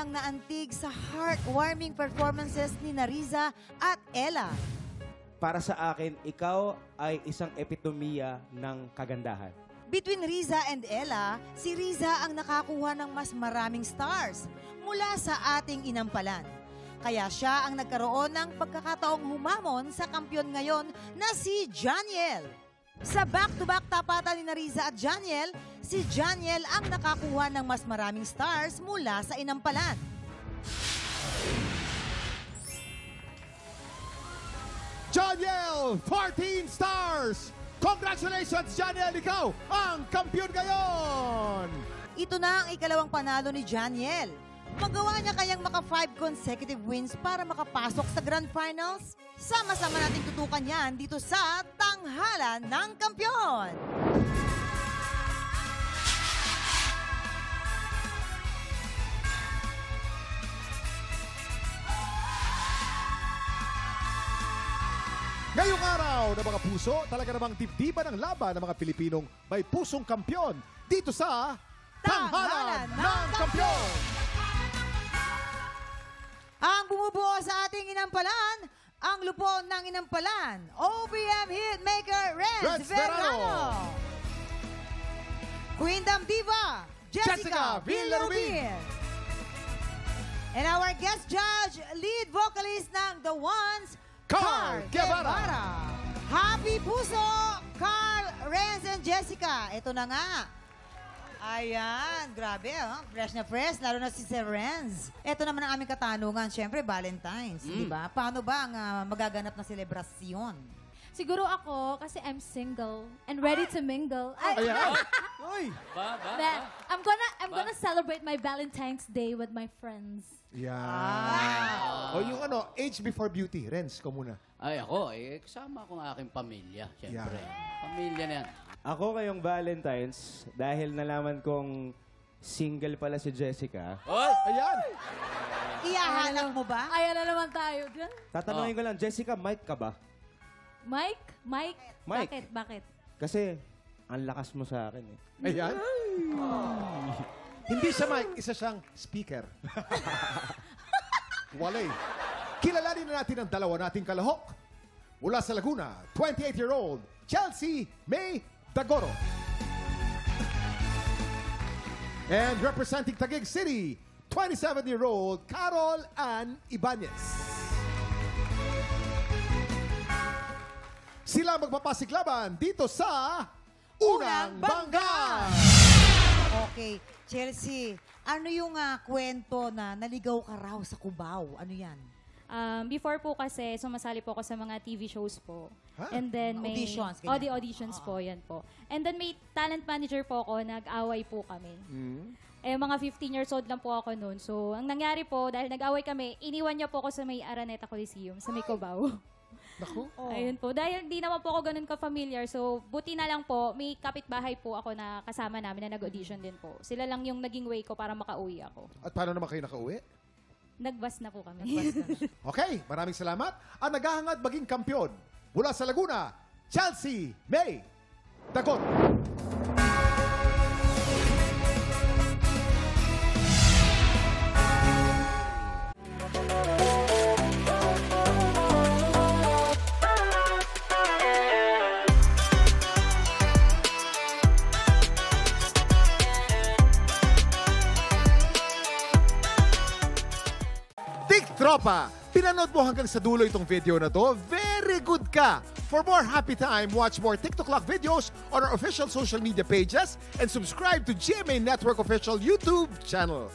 ang naantig sa heartwarming performances ni Riza at Ella. Para sa akin, ikaw ay isang epitomiya ng kagandahan. Between Riza and Ella, si Riza ang nakakuha ng mas maraming stars mula sa ating inampalan. Kaya siya ang nagkaroon ng pagkakataong humamon sa kampyon ngayon na si Janiel. Sa back-to-back tapatan ni Riza at Janiel, si Janiel ang nakakuha ng mas maraming stars mula sa inampalan. Janiel, 14 stars! Congratulations, Janiel! Ikaw ang kampiyon ngayon! Ito na ang ikalawang panalo ni Janiel. Magawa niya kayang maka 5 consecutive wins para makapasok sa Grand Finals? Sama-sama nating tutukan yan dito sa Tanghalan ng Kampiyon! Ngayong araw na mga puso, talaga namang dibdiban ng laban ng mga Pilipinong may pusong kampiyon dito sa Tanghalan ng Kampiyon! Ang bumubuo sa ating inampalan, ang lupon ng inampalan, OPM Hitmaker Renz Vergano. Queendom Diva, Jessica Villarubin. And our guest judge, lead vocalist ng The Ones, Carl Guevara. Happy Puso, Carl, Renz, and Jessica. Ito na nga. Ayan, grabe, oh. Fresh na fresh, lalo na si Sir Renz. Ito naman ang aming katanungan, syempre, Valentine's, di ba? Paano ba ang magaganap na selebrasyon? Siguro ako, kasi I'm single and ready to mingle. Ayan! Uy! I'm gonna celebrate my Valentine's Day with my friends. Yan. O yung ano, age before beauty. Renz, ko muna. Ay, ako, kasama ko ang aking pamilya, siyempre. Pamilya na yan. Ako kayong Valentine's, dahil nalaman kong single pala si Jessica, Oy! Ayan! Iyahanap mo ba? Ayan na naman tayo dyan. tatanungin ko lang, Jessica, mic ka ba? Mike? Mike. Bakit? Bakit? Kasi, ang lakas mo sa akin eh. Ayan. Hindi siya mic, isa siyang speaker. Walay. Kilalanin na natin ang dalawa nating kalahok. Mula sa Laguna, 28-year-old Chelsea May Dagoro. And representing Taguig City, 27-year-old Carol Ann Ibanez. Sila magpapasiklaban dito sa Unang Bangga! Okay, Chelsea, ano yung kwento na naligaw ka raw sa Cubao? Ano yan? Before po kasi, sumasali po ako sa mga TV shows po. Huh? And then may... Auditions, ganyan. Auditions po, yan po. And then may talent manager po ako, nag-away po kami. Eh, mga 15 years old lang po ako noon. So, ang nangyari po, dahil nag-away kami, iniwan niya po ako sa may Araneta Coliseum, sa may Cubao. Naku. Ayun po. Dahil hindi naman po ako ganun ka-familiar. So, buti na lang po, may kapitbahay po ako na kasama namin na nag-audition din po. Sila lang yung naging way ko para makauwi ako. At paano naman kayo nakauwi? Nagbas na po kami. Okay, maraming salamat. Ang naghahangad maging kampiyon mula sa Laguna, Chelsea May Dagoro. Tropa, pinanood mo hanggang sa dulo itong video na to, very good ka! For more happy time, watch more TikTok Clock videos on our official social media pages and subscribe to GMA Network official YouTube channel.